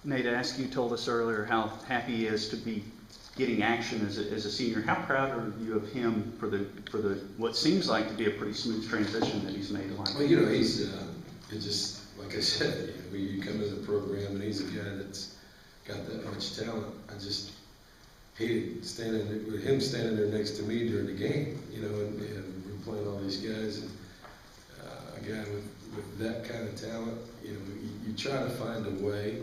Nate Askew told us earlier how happy he is to be getting action as a senior. How proud are you of him for the what seems like to be a pretty smooth transition that he's made? Well, you know, he's it just like I said, you know, you come in the program and he's a guy that's got that much talent. I just hated with him standing there next to me during the game, you know, and we're playing all these guys, and a guy with that kind of talent, you know, you try to find a way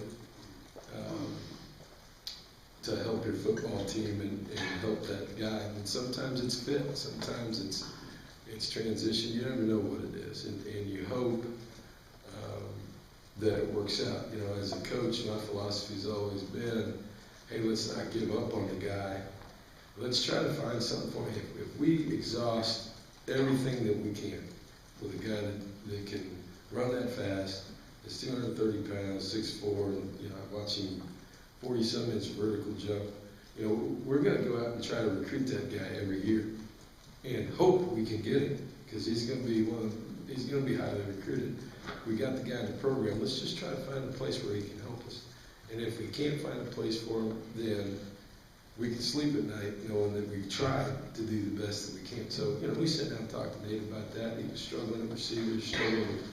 to help your football team and help that guy. And sometimes it's fit, sometimes it's transition. You never know what it is, and you hope that it works out. You know, as a coach, my philosophy's always been, hey, let's not give up on the guy. Let's try to find something for him. If we exhaust everything that we can with a guy that can run that fast, is 230 pounds, 6'4", and, you know, I watch him 40-some inch vertical jump. You know, we're going to go out and try to recruit that guy every year, and hope we can get him, because he's going to be highly recruited. We got the guy in the program. Let's just try to find a place where he can help us. And if we can't find a place for him, then we can sleep at night knowing that we've tried to do the best that we can. So, you know, we sat down and talked to Nate about that. He was struggling at receivers, struggling with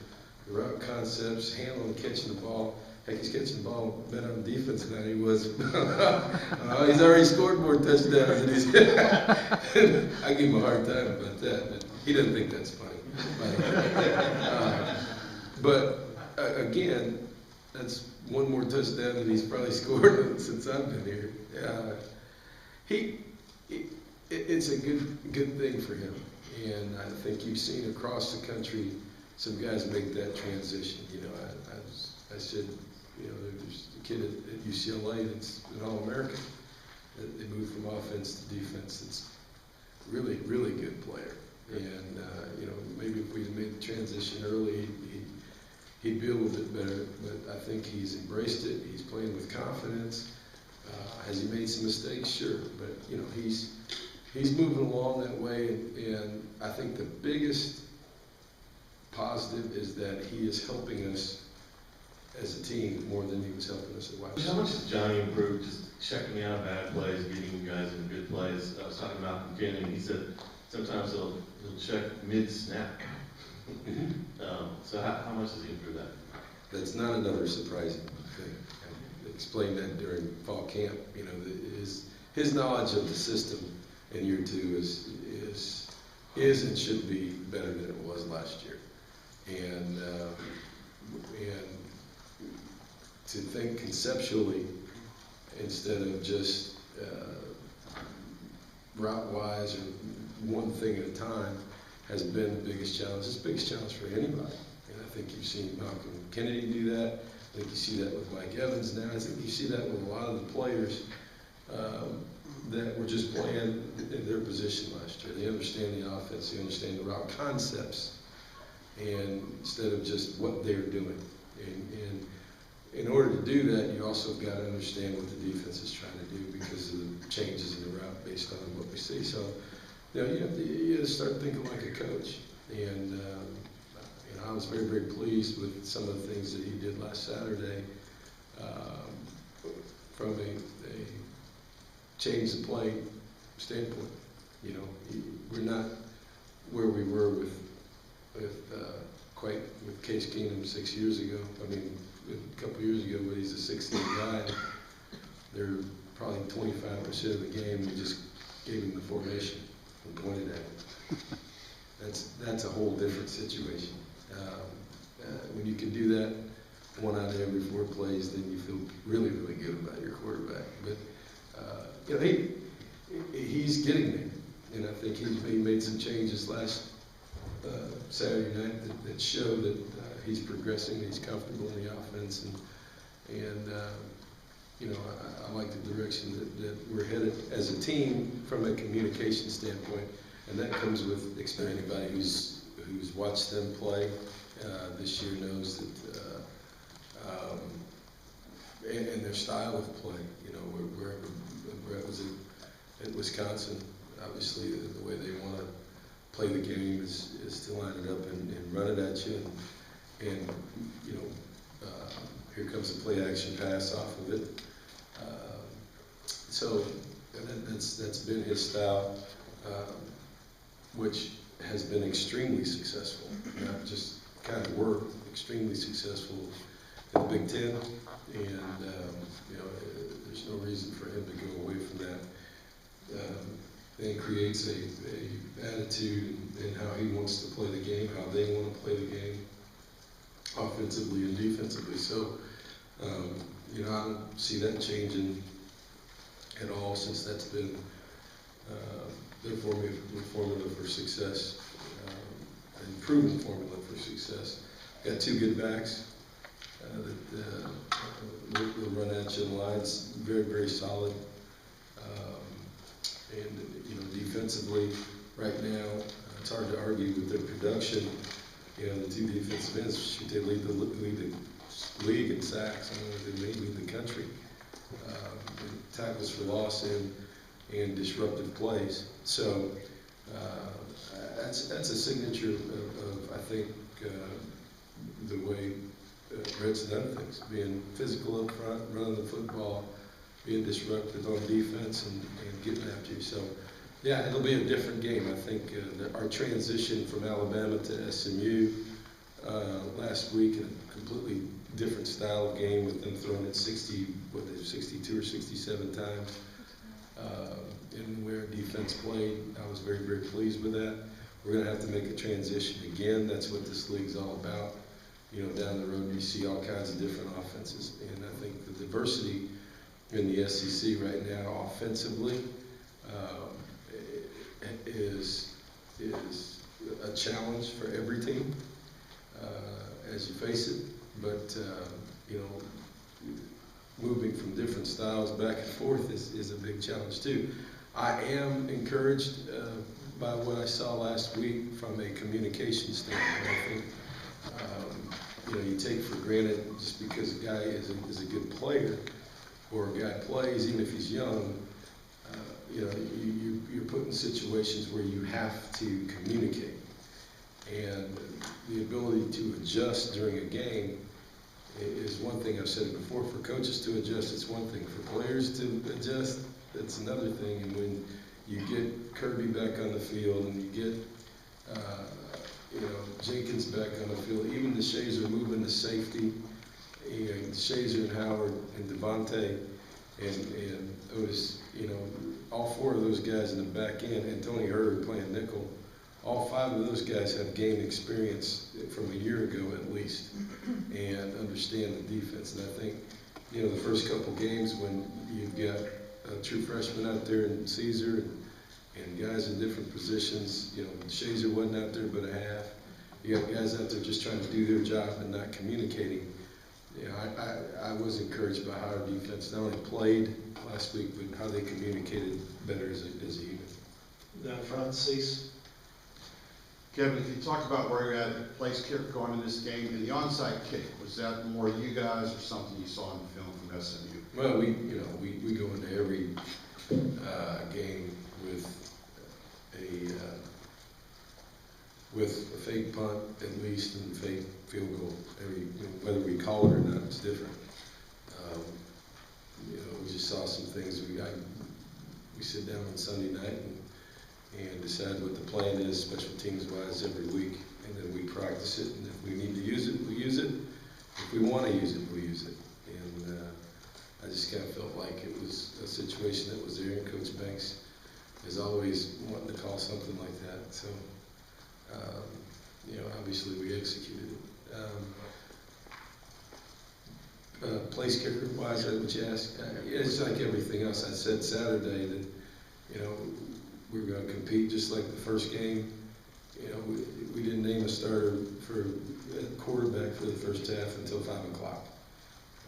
the route concepts, handling, catching the ball. Heck, he's catching the ball better on defense than he was. He's already scored more touchdowns than he's I give him a hard time about that, but he doesn't think that's funny. But again, that's one more touchdown than he's probably scored since I've been here. It's a good thing for him, and I think you've seen across the country some guys make that transition. You know, I said, you know, there's a kid at UCLA that's an All-American. They moved from offense to defense. It's really good player, and you know, maybe if we'd made the transition early, he'd be a little bit better, but I think he's embraced it. He's playing with confidence. Has he made some mistakes? Sure, but you know, he's moving along that way, and I think the biggest positive is that he is helping us as a team more than he was helping us at Washington. How much has Johnny improved just checking out bad plays, getting you guys in good plays? I was talking about McKinney, and he said sometimes he'll check mid-snap. So how much has he improved that? That's not another surprising thing. I explained that during fall camp. You know, his knowledge of the system in year two is and should be better than it was last year. And to think conceptually instead of just route-wise or one thing at a time has been the biggest challenge. It's the biggest challenge for anybody. And I think you've seen Malcolm Kennedy do that. I think you see that with Mike Evans now. I think you see that with a lot of the players that were just playing in their position last year. They understand the offense. They understand the route concepts. And instead of just what they're doing. And in order to do that, you also got to understand what the defense is trying to do because of the changes in the route based on what we see. So, you know, you have to start thinking like a coach. And you know, I was very pleased with some of the things that he did last Saturday from a change the play standpoint. You know, we're not where we were with Case Keenum 6 years ago. I mean, a couple years ago, when he's a 16 guy, they're probably 25% of the game. We just gave him the formation and pointed at him. That's a whole different situation. When you can do that 1 out of every 4 plays, then you feel really good about your quarterback. But you know, he's getting there, and I think he made some changes last Saturday night that show that he's progressing, he's comfortable in the offense, and you know, I like the direction that we're headed as a team from a communication standpoint, and that comes with experience. Anybody who's watched them play this year knows that, and their style of play. You know, wherever Brett was at Wisconsin, obviously the way they want to play the game is to line it up and run it at you, and you know, here comes a play action pass off of it. So that's been his style, which has been extremely successful, not just kind of worked, extremely successful in the Big Ten, and you know, there's no reason for him to go away from that. And creates a attitude in how he wants to play the game, how they want to play the game, offensively and defensively. So, you know, I don't see that changing at all, since that's been their formula for success, and proven formula for success. Got two good backs that will run at you in lines, very, very solid. And, you know, defensively, right now, it's hard to argue with their production. You know, the two defensive ends, they lead the league in sacks. I don't know if they may lead the country. Tackles for loss and disruptive plays. So that's a signature of I think, the way Brett's done things, being physical up front, running the football, being disruptive on defense, and getting after you. So, yeah, it'll be a different game. I think our transition from Alabama to SMU last week, a completely different style of game, with them throwing it 62 or 67 times, and where defense played. I was very, very pleased with that. We're going to have to make a transition again. That's what this league's all about. You know, down the road, you see all kinds of different offenses, and I think the diversity in the SEC right now, offensively, is a challenge for every team as you face it. But you know, moving from different styles back and forth is a big challenge too. I am encouraged by what I saw last week from a communication standpoint. I think you know, you take for granted just because a guy is a good player, or a guy plays, even if he's young, you know, you're put in situations where you have to communicate. And the ability to adjust during a game is one thing. I've said it before, for coaches to adjust, it's one thing. For players to adjust, that's another thing. And when you get Kirby back on the field, and you get you know, Jenkins back on the field, even the Shazer moving to safety, and Shazer and Howard and Devontae and Otis, you know, all four of those guys in the back end, and Tony Hurd playing nickel, all five of those guys have gained experience from a year ago at least, and understand the defense. And I think, you know, the first couple games when you've got a true freshman out there in Caesar, and guys in different positions, you know, Shazer wasn't out there but a half. You got guys out there just trying to do their job and not communicating. You know, I was encouraged by how our defense not only played last week, but how they communicated better as a unit. Down front, Cease. Kevin, if you talk about where you're at, place kick going in this game, and the onside kick, was that more you guys or something you saw in the film from SMU? Well, we go into every game with a fake punt at least, and fake field goal. Whether we call it or not, it's different. You know, we just saw some things. We sit down on Sunday night and decide what the plan is, special teams wise, every week, and then we practice it. And if we need to use it, we use it. If we want to use it, we use it. And I just kind of felt like it was a situation that was there, and Coach Banks is always wanting to call something like that. So, you know, obviously we executed it. Place kicker wise, that's what you asked. It's like everything else. I said Saturday that, you know, we were going to compete just like the first game. You know, we didn't name a starter for a quarterback for the first half until 5 o'clock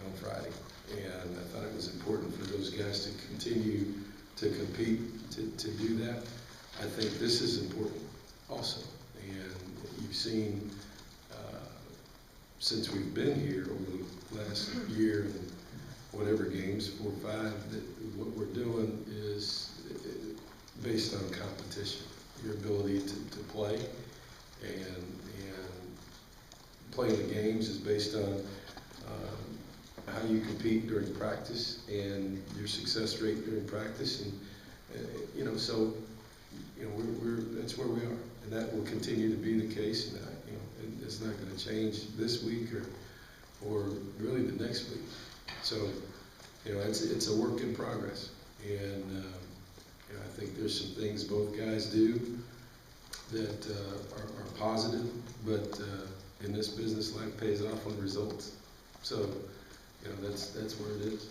on Friday. And I thought it was important for those guys to continue to compete, to do that. I think this is important also. And you've seen, since we've been here over the last year and whatever games, 4 or 5, that what we're doing is based on competition. Your ability to play and playing the games is based on how you compete during practice and your success rate during practice, and you know, so you know, that's where we are, and that will continue to be the case. And you know, it's not going to change this week or really the next week. So you know, it's a work in progress, and you know, I think there's some things both guys do that are positive, but in this business, life pays off on results. So, you know, that's where it is.